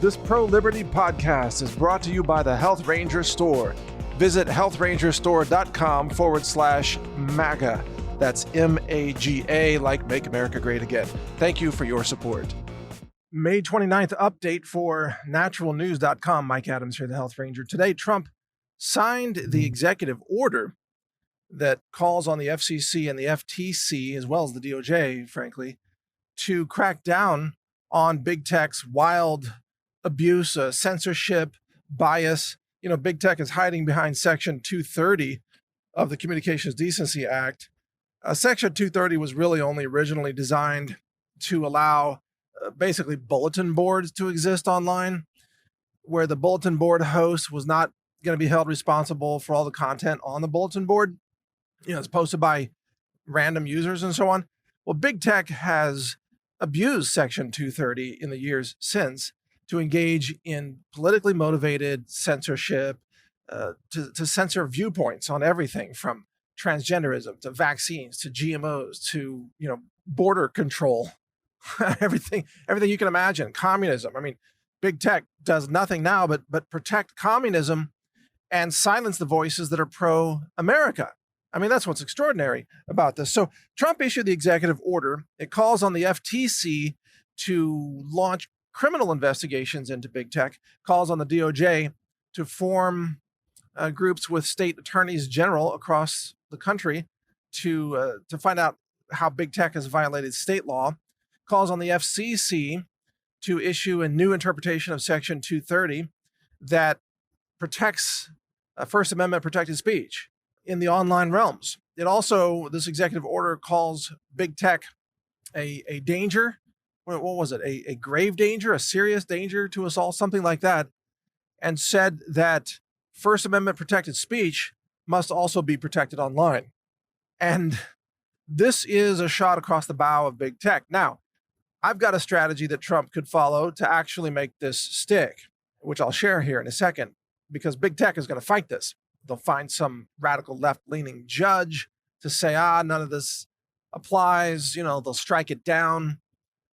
This pro-liberty podcast is brought to you by the Health Ranger Store. Visit healthrangerstore.com/MAGA. That's MAGA, like Make America Great Again. Thank you for your support. May 29th update for NaturalNews.com. Mike Adams here, the Health Ranger. Today, Trump signed the executive order that calls on the FCC and the FTC, as well as the DOJ, frankly, to crack down on big tech's wild abuse, censorship, bias. You know, big tech is hiding behind Section 230 of the Communications Decency Act. Section 230 was really only originally designed to allow basically bulletin boards to exist online, where the bulletin board host was not going to be held responsible for all the content on the bulletin board. You know, it's posted by random users and so on. Well, big tech has abused Section 230 in the years since to engage in politically motivated censorship, to censor viewpoints on everything from transgenderism to vaccines to GMOs to, you know, border control, everything you can imagine, communism. I mean, big tech does nothing now but protect communism and silence the voices that are pro-America. I mean, that's what's extraordinary about this. So Trump issued the executive order. It calls on the FTC to launch criminal investigations into big tech, calls on the DOJ to form groups with state attorneys general across the country to find out how big tech has violated state law, calls on the FCC to issue a new interpretation of Section 230 that protects First Amendment protected speech in the online realms. It also, this executive order calls big tech a danger. What was it? A grave danger, a serious danger to us all, something like that, and said that First Amendment protected speech must also be protected online. And this is a shot across the bow of big tech. Now, I've got a strategy that Trump could follow to actually make this stick, which I'll share here in a second, because big tech is going to fight this. They'll find some radical left-leaning judge to say, none of this applies. You know, they'll strike it down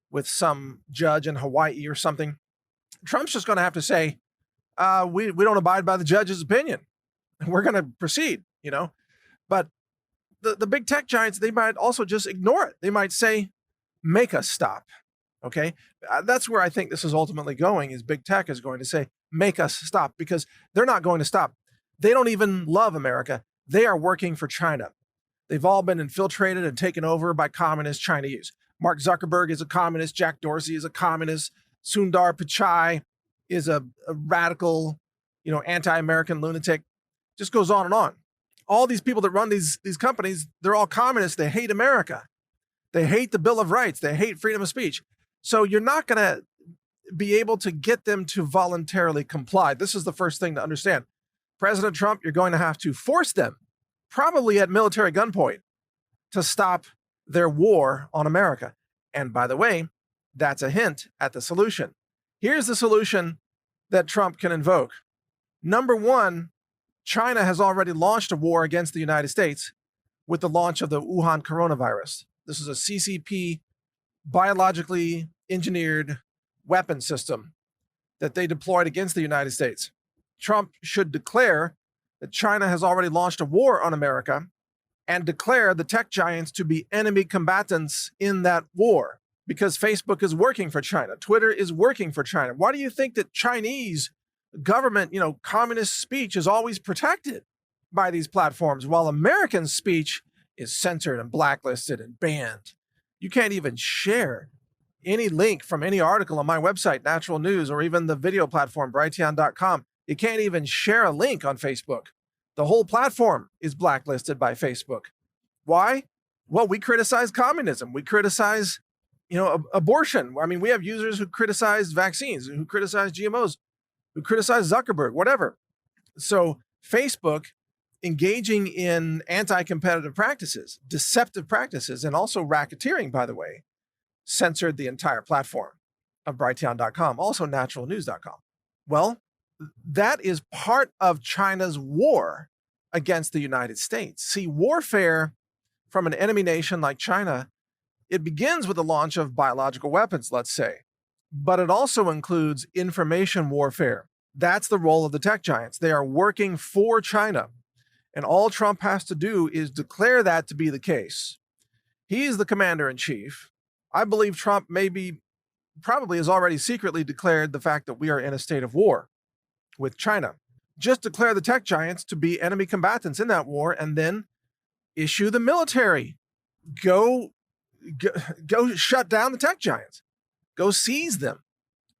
with some judge in Hawaii or something. Trump's just going to have to say, we don't abide by the judge's opinion. We're going to proceed, you know. But the big tech giants, they might also just ignore it. They might say, make us stop, okay? That's where I think this is ultimately going, is big tech is going to say, make us stop, because they're not going to stop. They don't even love America. They are working for China. They've all been infiltrated and taken over by communist Chinese. Mark Zuckerberg is a communist. Jack Dorsey is a communist. Sundar Pichai is a radical, you know, anti-American lunatic. Just goes on and on. All these people that run these companies, they're all communists. They hate America. They hate the Bill of Rights. They hate freedom of speech. So you're not going to be able to get them to voluntarily comply. This is the first thing to understand. President Trump, you're going to have to force them, probably at military gunpoint, to stop their war on America. And by the way, that's a hint at the solution. Here's the solution that Trump can invoke. Number one, China has already launched a war against the United States with the launch of the Wuhan coronavirus. This is a CCP, biologically engineered weapon system that they deployed against the United States. Trump should declare that China has already launched a war on America and declare the tech giants to be enemy combatants in that war, because Facebook is working for China. Twitter is working for China. Why do you think that Chinese government, you know, communist speech is always protected by these platforms, while American speech is censored and blacklisted and banned? You can't even share any link from any article on my website, Natural News, or even the video platform, Brighteon.com. You can't even share a link on Facebook. The whole platform is blacklisted by Facebook. Why? Well, we criticize communism. We criticize, you know, abortion. I mean, we have users who criticize vaccines, who criticize GMOs, who criticize Zuckerberg, whatever. So Facebook engaging in anti-competitive practices, deceptive practices, and also racketeering, by the way, censored the entire platform of Brighteon.com, also NaturalNews.com. Well, that is part of China's war against the United States. See, warfare from an enemy nation like China, it begins with the launch of biological weapons, let's say. but it also includes information warfare. That's the role of the tech giants. They are working for China. And all Trump has to do is declare that to be the case. He is the commander in chief. I believe Trump probably has already secretly declared the fact that we are in a state of war with China. Just declare the tech giants to be enemy combatants in that war and then issue the military. Go shut down the tech giants. Go seize them.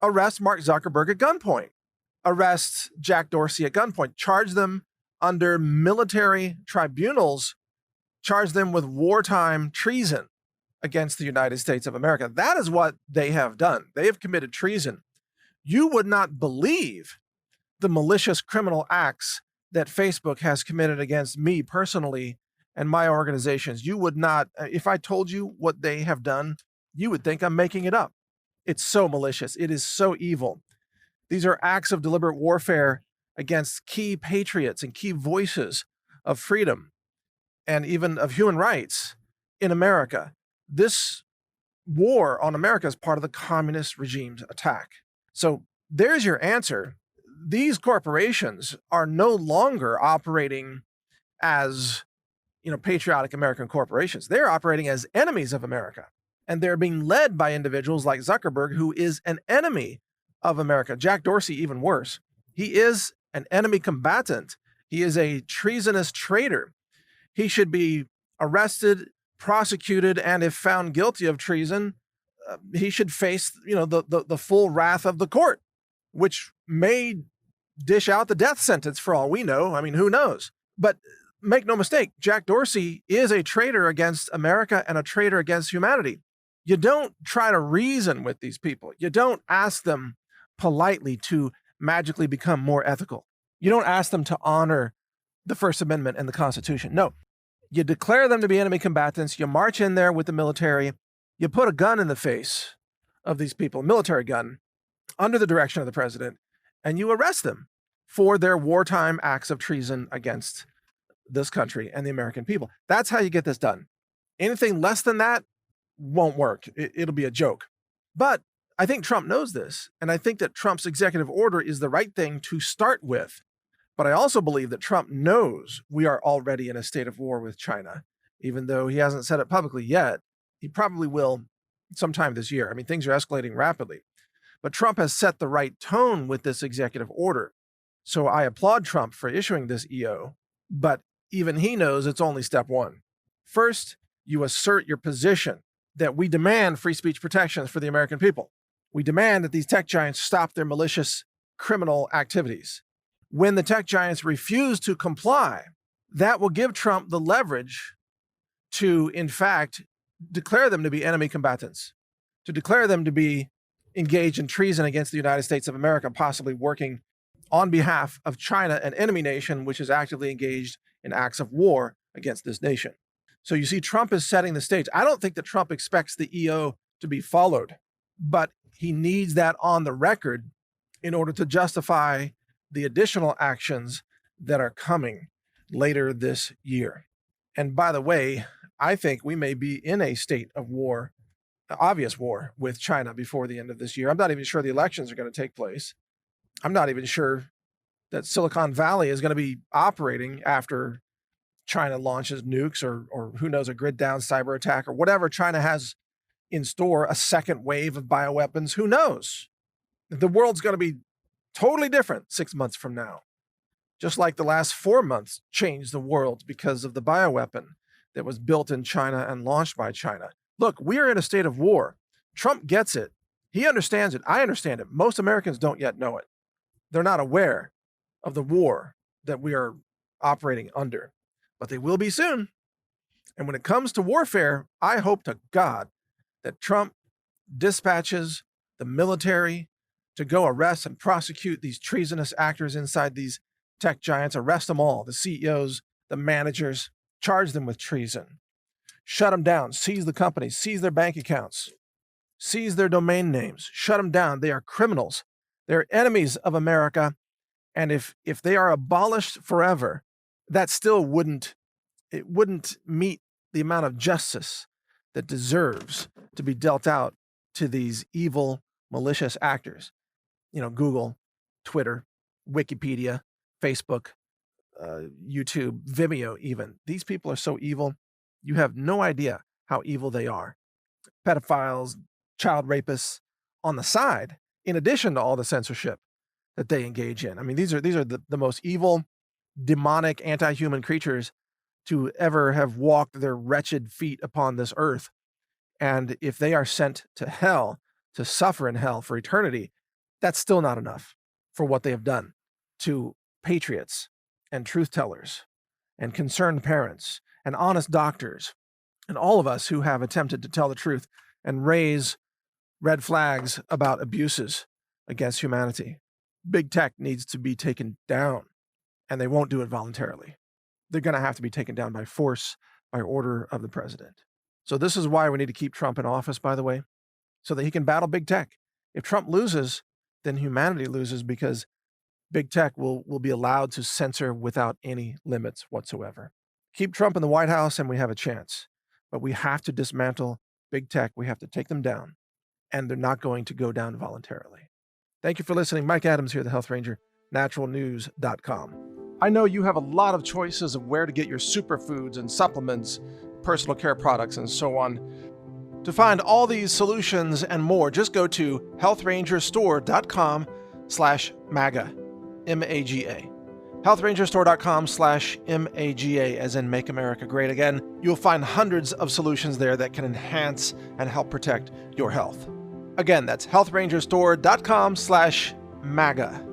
Arrest Mark Zuckerberg at gunpoint. Arrest Jack Dorsey at gunpoint. Charge them under military tribunals. Charge them with wartime treason against the United States of America. That is what they have done. They have committed treason. You would not believe the malicious criminal acts that Facebook has committed against me personally and my organizations. You would not, if I told you what they have done, you would think I'm making it up. It's so malicious. It is so evil. These are acts of deliberate warfare against key patriots and key voices of freedom and even of human rights in America. This war on America is part of the communist regime's attack. So there's your answer. These corporations are no longer operating as, patriotic American corporations. They're operating as enemies of America. And they're being led by individuals like Zuckerberg, who is an enemy of America. Jack Dorsey, even worse. He is an enemy combatant. He is a treasonous traitor. He should be arrested, prosecuted, and if found guilty of treason, he should face, the full wrath of the court, which may dish out the death sentence for all we know. I mean, who knows? But make no mistake, Jack Dorsey is a traitor against America and a traitor against humanity. You don't try to reason with these people. You don't ask them politely to magically become more ethical. You don't ask them to honor the First Amendment and the Constitution. No, you declare them to be enemy combatants. You march in there with the military. You put a gun in the face of these people, a military gun, under the direction of the president, and you arrest them for their wartime acts of treason against this country and the American people. That's how you get this done. Anything less than that won't work. It'll be a joke. But I think Trump knows this, and I think that Trump's executive order is the right thing to start with. But I also believe that Trump knows we are already in a state of war with China, even though he hasn't said it publicly yet. He probably will sometime this year. I mean, things are escalating rapidly. But Trump has set the right tone with this executive order. So I applaud Trump for issuing this EO, but even he knows it's only step one. First, you assert your position that we demand free speech protections for the American people. We demand that these tech giants stop their malicious criminal activities. When the tech giants refuse to comply, that will give Trump the leverage to, in fact, declare them to be enemy combatants, to declare them to be engaged in treason against the United States of America, possibly working on behalf of China, an enemy nation which is actively engaged in acts of war against this nation. So you see, Trump is setting the stage. I don't think that Trump expects the EO to be followed, but he needs that on the record in order to justify the additional actions that are coming later this year. And by the way, I think we may be in a state of war, obvious war with China before the end of this year. I'm not even sure the elections are going to take place. I'm not even sure that Silicon Valley is going to be operating after China launches nukes or who knows, a grid down cyber attack or whatever China has in store, a second wave of bioweapons. Who knows? The world's going to be totally different 6 months from now. Just like the last 4 months changed the world because of the bioweapon that was built in China and launched by China. Look, we are in a state of war. Trump gets it. He understands it. I understand it. Most Americans don't yet know it. They're not aware of the war that we are operating under, but they will be soon. And when it comes to warfare, I hope to God that Trump dispatches the military to go arrest and prosecute these treasonous actors inside these tech giants, arrest them all, the CEOs, the managers, charge them with treason, shut them down, seize the companies, seize their bank accounts, seize their domain names, shut them down. They are criminals. They're enemies of America. And if they are abolished forever, that still wouldn't meet the amount of justice that deserves to be dealt out to these evil, malicious actors. Google, Twitter, Wikipedia, Facebook, YouTube, Vimeo even. These people are so evil. You have no idea how evil they are. Pedophiles, child rapists on the side, in addition to all the censorship that they engage in. I mean, these are the most evil, demonic, anti-human creatures to ever have walked their wretched feet upon this earth. And if they are sent to hell, to suffer in hell for eternity, that's still not enough for what they have done to patriots and truth tellers and concerned parents and honest doctors and all of us who have attempted to tell the truth and raise red flags about abuses against humanity. Big tech needs to be taken down, and they won't do it voluntarily. They're going to have to be taken down by force, by order of the president. So this is why we need to keep Trump in office, by the way, so that he can battle big tech. If Trump loses, then humanity loses, because big tech will be allowed to censor without any limits whatsoever. Keep Trump in the White House and we have a chance. But we have to dismantle big tech. We have to take them down. And they're not going to go down voluntarily. Thank you for listening. Mike Adams here, the Health Ranger, NaturalNews.com. I know you have a lot of choices of where to get your superfoods and supplements, personal care products, and so on. To find all these solutions and more, just go to healthrangerstore.com/MAGA, M-A-G-A. healthrangerstore.com/MAGA, as in Make America Great Again. You'll find hundreds of solutions there that can enhance and help protect your health. Again, that's healthrangerstore.com/MAGA.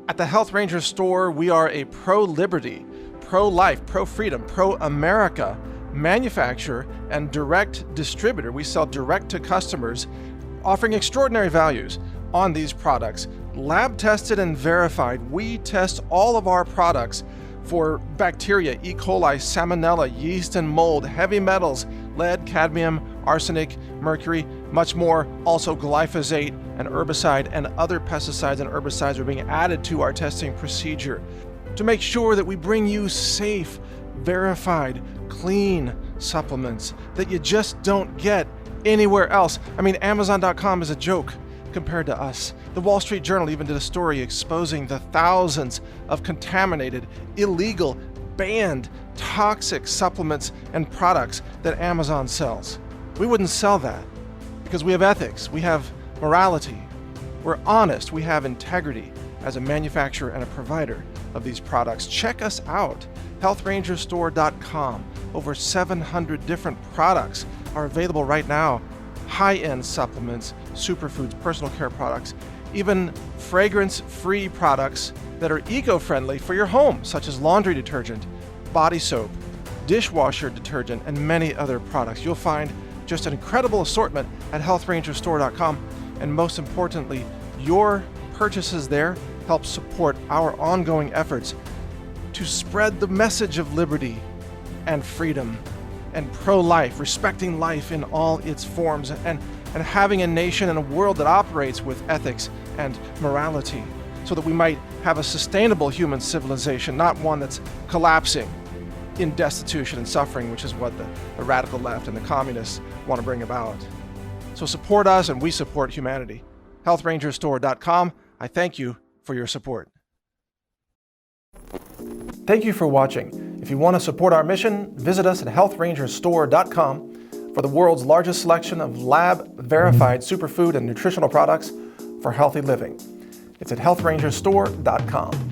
At the Health Ranger Store, we are a pro-liberty, pro-life, pro-freedom, pro-America manufacturer and direct distributor. We sell direct to customers, offering extraordinary values on these products. Lab tested and verified. We test all of our products for bacteria, E. coli, salmonella, yeast and mold, heavy metals, lead, cadmium, arsenic, mercury, much more. Also glyphosate, an herbicide, and other pesticides and herbicides are being added to our testing procedure to make sure that we bring you safe, verified, clean supplements that you just don't get anywhere else. I mean, Amazon.com is a joke compared to us. The Wall Street Journal even did a story exposing the thousands of contaminated, illegal, banned, toxic supplements and products that Amazon sells. We wouldn't sell that because we have ethics, we have morality, we're honest, we have integrity as a manufacturer and a provider of these products. Check us out, healthrangerstore.com. Over 700 different products are available right now. High-end supplements, superfoods, personal care products, even fragrance-free products that are eco-friendly for your home, such as laundry detergent, body soap, dishwasher detergent, and many other products. You'll find just an incredible assortment at healthrangerstore.com, and most importantly, your purchases there help support our ongoing efforts to spread the message of liberty and freedom and pro-life, respecting life in all its forms, and having a nation and a world that operates with ethics and morality, so that we might have a sustainable human civilization, not one that's collapsing in destitution and suffering, which is what the radical left and the communists want to bring about. So support us and we support humanity. healthrangerstore.com. I thank you for your support. Thank you for watching. If you want to support our mission, visit us at healthrangerstore.com for the world's largest selection of lab-verified superfood and nutritional products for healthy living. It's at healthrangerstore.com.